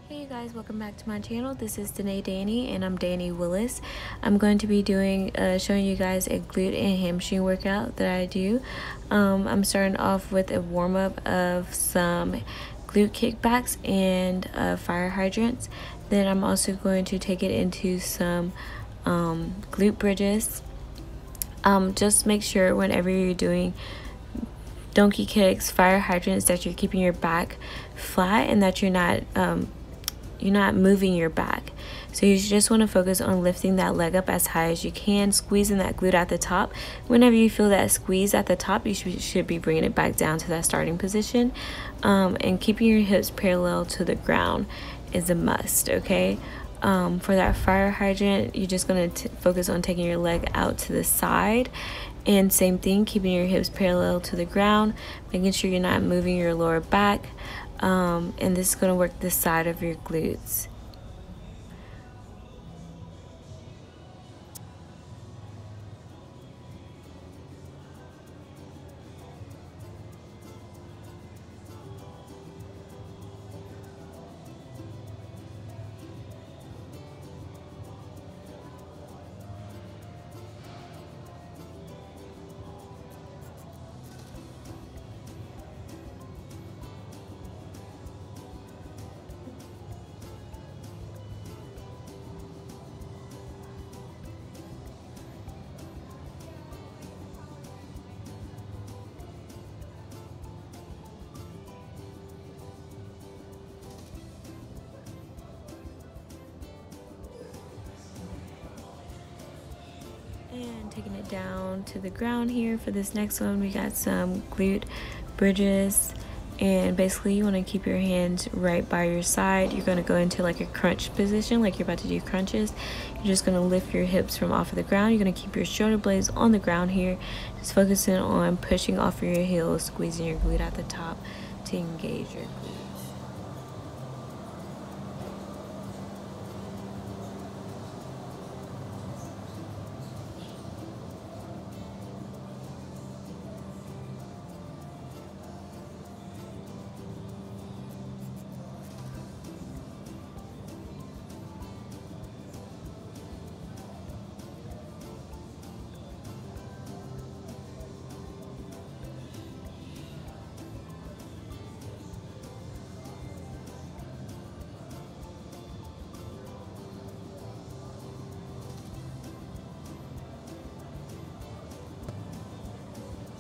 Hey you guys, welcome back to my channel. This is Dani and I'm Dani Willis. I'm going to be showing you guys a glute and hamstring workout that I do. I'm starting off with a warm-up of some glute kickbacks and fire hydrants. Then I'm also going to take it into some glute bridges. Just make sure whenever you're doing donkey kicks, fire hydrants, that you're keeping your back flat and that you're not moving your back. So you just want to focus on lifting that leg up as high as you can, squeezing that glute at the top. Whenever you feel that squeeze at the top, you should be bringing it back down to that starting position, and keeping your hips parallel to the ground is a must. Okay, for that fire hydrant, you're just going to focus on taking your leg out to the side, and same thing, keeping your hips parallel to the ground, making sure you're not moving your lower back. And this is going to work the side of your glutes. And taking it down to the ground here for this next one, we got some glute bridges, and basically you want to keep your hands right by your side. You're going to go into like a crunch position, like you're about to do crunches. You're just going to lift your hips from off of the ground. You're going to keep your shoulder blades on the ground here, just focusing on pushing off of your heels, squeezing your glute at the top to engage your glutes.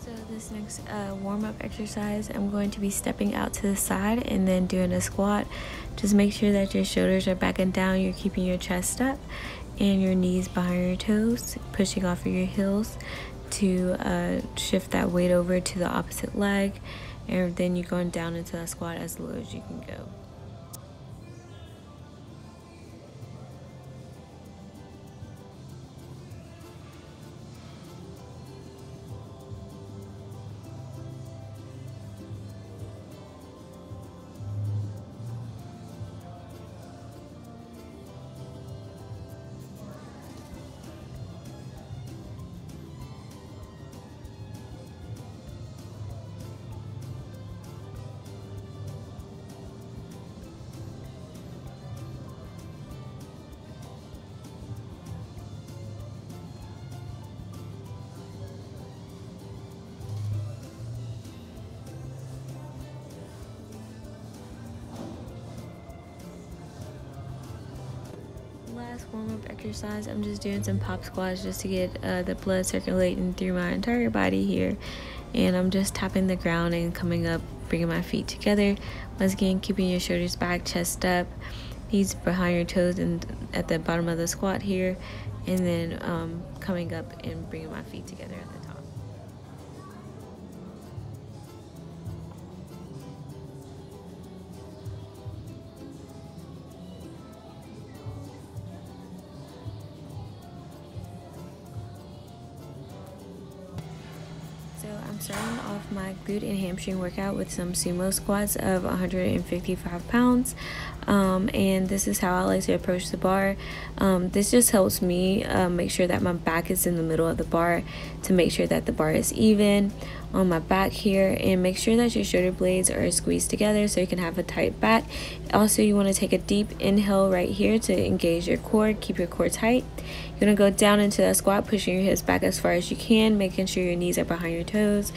So this next warm-up exercise, I'm going to be stepping out to the side and then doing a squat. Just make sure that your shoulders are back and down, you're keeping your chest up and your knees behind your toes, pushing off of your heels to shift that weight over to the opposite leg, and then you're going down into that squat as low as you can go. Last warm-up exercise, I'm just doing some pop squats just to get the blood circulating through my entire body here, and I'm just tapping the ground and coming up, bringing my feet together. Once again, keeping your shoulders back, chest up, knees behind your toes and at the bottom of the squat here, and then coming up and bringing my feet together at the top. So I'm starting off my glute and hamstring workout with some sumo squats of 155 pounds. And this is how I like to approach the bar. This just helps me make sure that my back is in the middle of the bar to make sure that the bar is even. on my back here, and make sure that your shoulder blades are squeezed together so you can have a tight back. Also, you want to take a deep inhale right here to engage your core, keep your core tight. You're going to go down into that squat, pushing your hips back as far as you can, making sure your knees are behind your toes.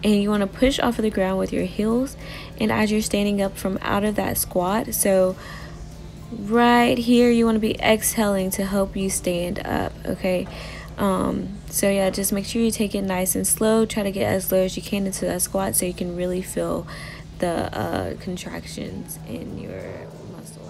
And you want to push off of the ground with your heels, and as you're standing up from out of that squat, so right here you want to be exhaling to help you stand up, okay? So yeah, just make sure you take it nice and slow. Try to get as low as you can into that squat so you can really feel the contractions in your muscle.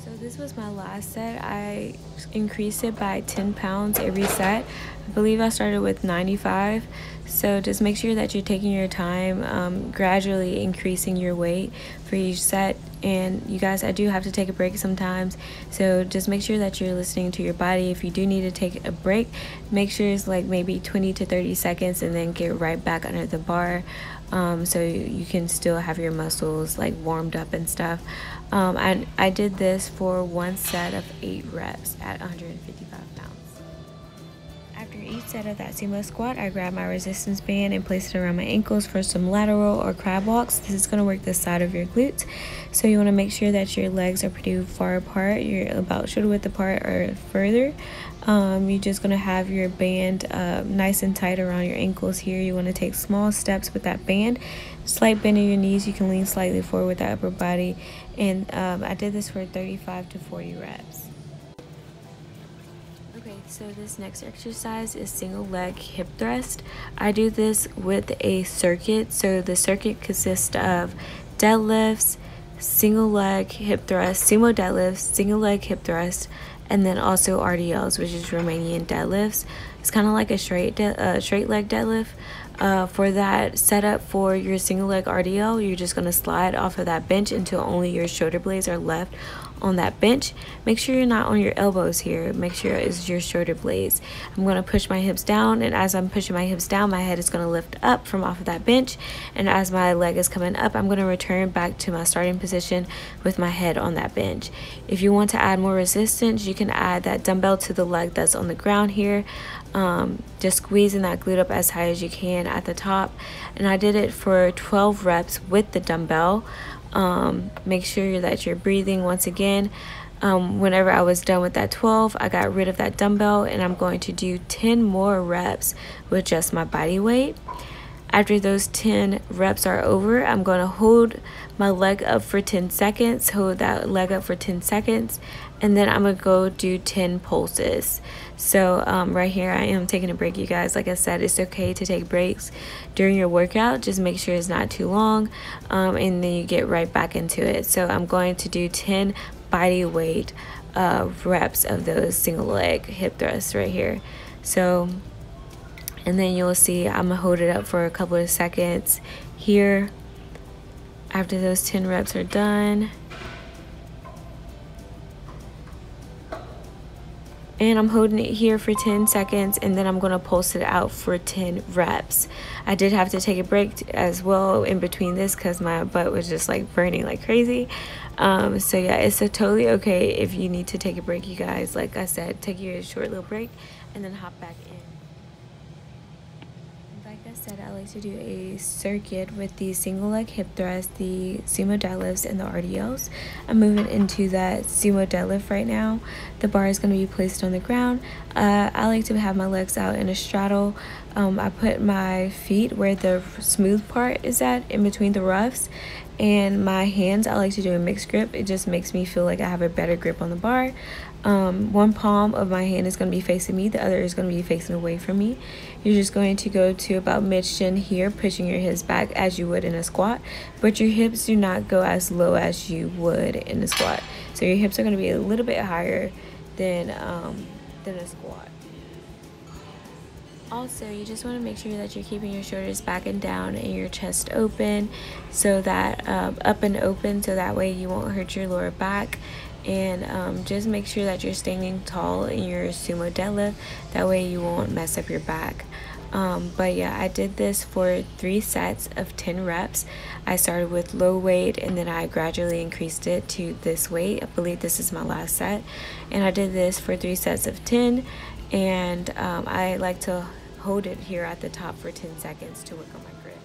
So this was my last set. I increased it by 10 pounds every set. I believe I started with 95. So just make sure that you're taking your time, gradually increasing your weight for each set. And you guys, I do have to take a break sometimes, so just make sure that you're listening to your body. If you do need to take a break, make sure it's like maybe 20 to 30 seconds and then get right back under the bar, so you can still have your muscles like warmed up and stuff. I did this for one set of 8 reps at 155 pounds. After each set of that sumo squat, I grab my resistance band and place it around my ankles for some lateral or crab walks. This is going to work the side of your glutes. So you want to make sure that your legs are pretty far apart. You're about shoulder width apart or further. You're just going to have your band nice and tight around your ankles here. You want to take small steps with that band. Slight bend in your knees. You can lean slightly forward with the upper body. And I did this for 35 to 40 reps. So this next exercise is single leg hip thrust. I do this with a circuit. So the circuit consists of deadlifts, single leg hip thrust, sumo deadlifts, single leg hip thrust, and then also RDLs, which is Romanian deadlifts. It's kind of like a straight leg deadlift. For that setup for your single leg RDL, you're just going to slide off of that bench until only your shoulder blades are left on that bench. Make sure you're not on your elbows here. Make sure it's your shoulder blades. I'm going to push my hips down, and as I'm pushing my hips down, my head is going to lift up from off of that bench, and as my leg is coming up, I'm going to return back to my starting position with my head on that bench. If you want to add more resistance, you can add that dumbbell to the leg that's on the ground here. Just squeezing that glute up as high as you can at the top, and I did it for 12 reps with the dumbbell. Make sure that you're breathing once again. Whenever I was done with that 12, I got rid of that dumbbell, and I'm going to do 10 more reps with just my body weight. After those 10 reps are over, I'm going to hold my leg up for 10 seconds, hold that leg up for 10 seconds, and then I'm going to go do 10 pulses. So right here I am taking a break, you guys. Like I said, it's okay to take breaks during your workout. Just make sure it's not too long, and then you get right back into it. So I'm going to do 10 body weight reps of those single leg hip thrusts right here. So, and then you'll see I'm gonna hold it up for a couple of seconds here after those 10 reps are done. And I'm holding it here for 10 seconds, and then I'm going to pulse it out for 10 reps. I did have to take a break as well in between this because my butt was just like burning like crazy. So yeah, it's totally okay if you need to take a break, you guys. Like I said, take your short little break and then hop back in. Like I said, I like to do a circuit with the single leg hip thrust, the sumo deadlifts, and the RDLs. I'm moving into that sumo deadlift right now. The bar is going to be placed on the ground. I like to have my legs out in a straddle. I put my feet where the smooth part is at, in between the roughs, and my hands I like to do a mixed grip. It just makes me feel like I have a better grip on the bar. One palm of my hand is going to be facing me, the other is going to be facing away from me. You're just going to go to about mid-shin here, pushing your hips back as you would in a squat, but your hips do not go as low as you would in a squat. So your hips are going to be a little bit higher than a squat. Also, you just want to make sure that you're keeping your shoulders back and down and your chest open, so that up and open, so that way you won't hurt your lower back. And just make sure that you're standing tall in your sumo deadlift, that way you won't mess up your back. But yeah, I did this for 3 sets of 10 reps. I started with low weight, and then I gradually increased it to this weight. I believe this is my last set, and I did this for 3 sets of 10. And I like to hold it here at the top for 10 seconds to work on my grip.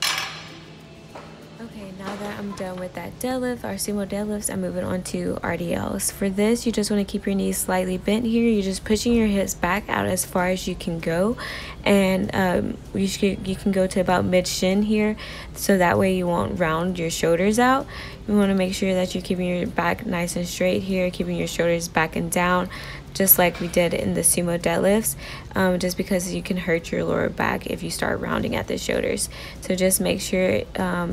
Okay, now that I'm done with that deadlift, our sumo deadlifts, I'm moving on to RDLs. For this, you just want to keep your knees slightly bent here. You're just pushing your hips back out as far as you can go, and you can go to about mid-shin here, so that way you won't round your shoulders out. You want to make sure that you're keeping your back nice and straight here, keeping your shoulders back and down, just like we did in the sumo deadlifts, just because you can hurt your lower back if you start rounding at the shoulders. So just make sure,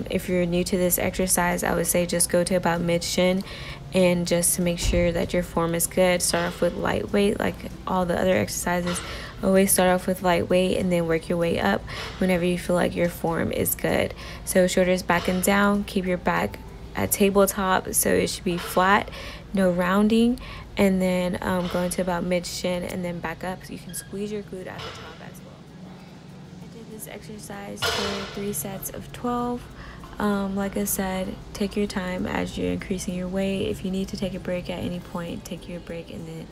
if you're new to this exercise, I would say just go to about mid-shin, and just to make sure that your form is good, start off with lightweight like all the other exercises. Always start off with lightweight and then work your way up whenever you feel like your form is good. So shoulders back and down, keep your back at tabletop, so it should be flat, no rounding, and then going to about mid-shin and then back up, so you can squeeze your glute at the top as well. I did this exercise for 3 sets of 12. Like I said, take your time as you're increasing your weight. If you need to take a break at any point, take your break and then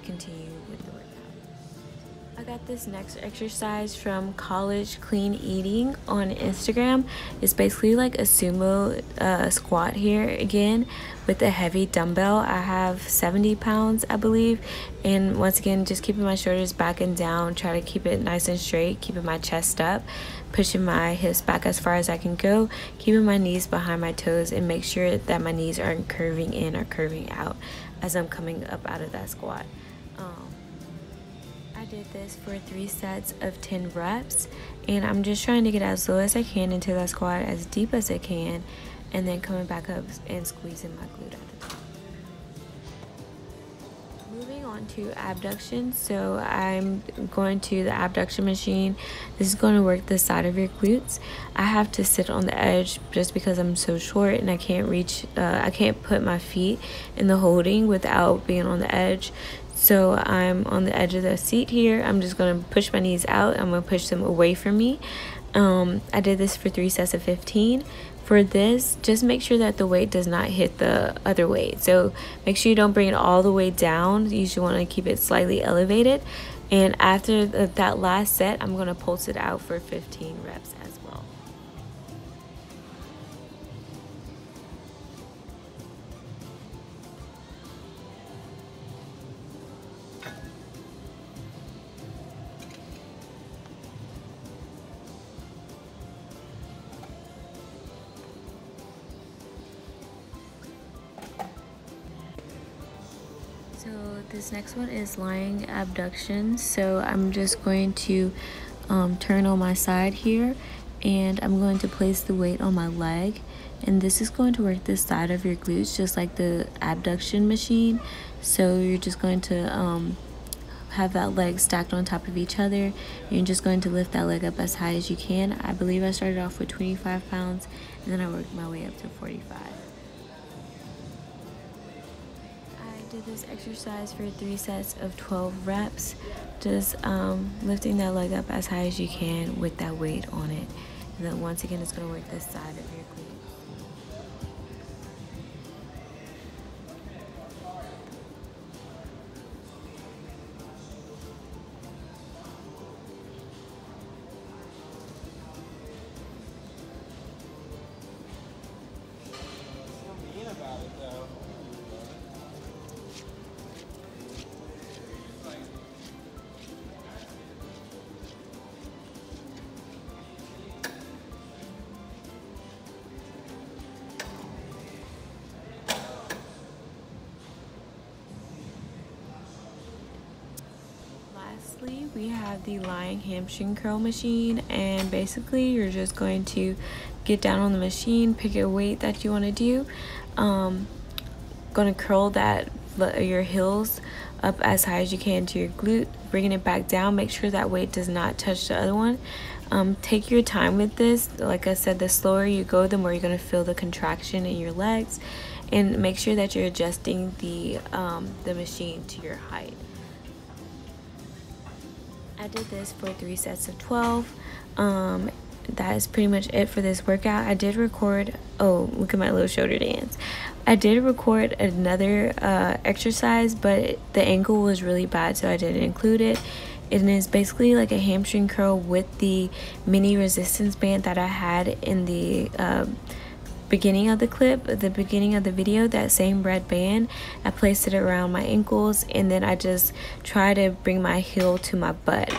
continue with the workout. I got this next exercise from College Clean Eating on Instagram. It's basically like a sumo squat here again with a heavy dumbbell. I have 70 pounds, I believe. And once again, just keeping my shoulders back and down. Try to keep it nice and straight, keeping my chest up, pushing my hips back as far as I can go, keeping my knees behind my toes, and make sure that my knees aren't curving in or curving out as I'm coming up out of that squat. I did this for 3 sets of 10 reps, and I'm just trying to get as low as I can into that squat, as deep as I can, and then coming back up and squeezing my glute at the top. Moving on to abduction, so I'm going to the abduction machine. This is going to work the side of your glutes. I have to sit on the edge just because I'm so short and I can't reach, I can't put my feet in the holding without being on the edge. So I'm on the edge of the seat here. I'm just going to push my knees out. I'm going to push them away from me. I did this for 3 sets of 15. For this, just make sure that the weight does not hit the other weight. So make sure you don't bring it all the way down. You usually want to keep it slightly elevated. And after that last set, I'm going to pulse it out for 15 reps as well. So this next one is lying abduction. So I'm just going to turn on my side here, and I'm going to place the weight on my leg, and this is going to work the side of your glutes just like the abduction machine. So you're just going to have that leg stacked on top of each other. You're just going to lift that leg up as high as you can. I believe I started off with 25 pounds and then I worked my way up to 45. Did this exercise for 3 sets of 12 reps, just lifting that leg up as high as you can with that weight on it. And then once again, it's going to work the side of your glute. Lastly, we have the lying hamstring curl machine, and basically you're just going to get down on the machine, pick a weight that you want to do. Going to curl your heels up as high as you can to your glute, bringing it back down. Make sure that weight does not touch the other one. Take your time with this. Like I said, the slower you go, the more you're going to feel the contraction in your legs, and make sure that you're adjusting the machine to your height. I did this for 3 sets of 12. That is pretty much it for this workout. I did record, oh, look at my little shoulder dance. I did record another exercise, but the angle was really bad, so I didn't include it. It is basically like a hamstring curl with the mini resistance band that I had in the beginning of the clip, the beginning of the video, that same red band. I placed it around my ankles, and then I just try to bring my heel to my butt.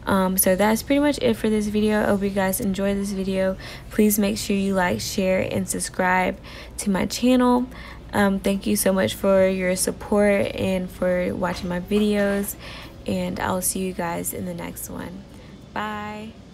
So that's pretty much it for this video. I hope you guys enjoyed this video. Please make sure you like, share, and subscribe to my channel. Thank you so much for your support and for watching my videos, and I'll see you guys in the next one. Bye.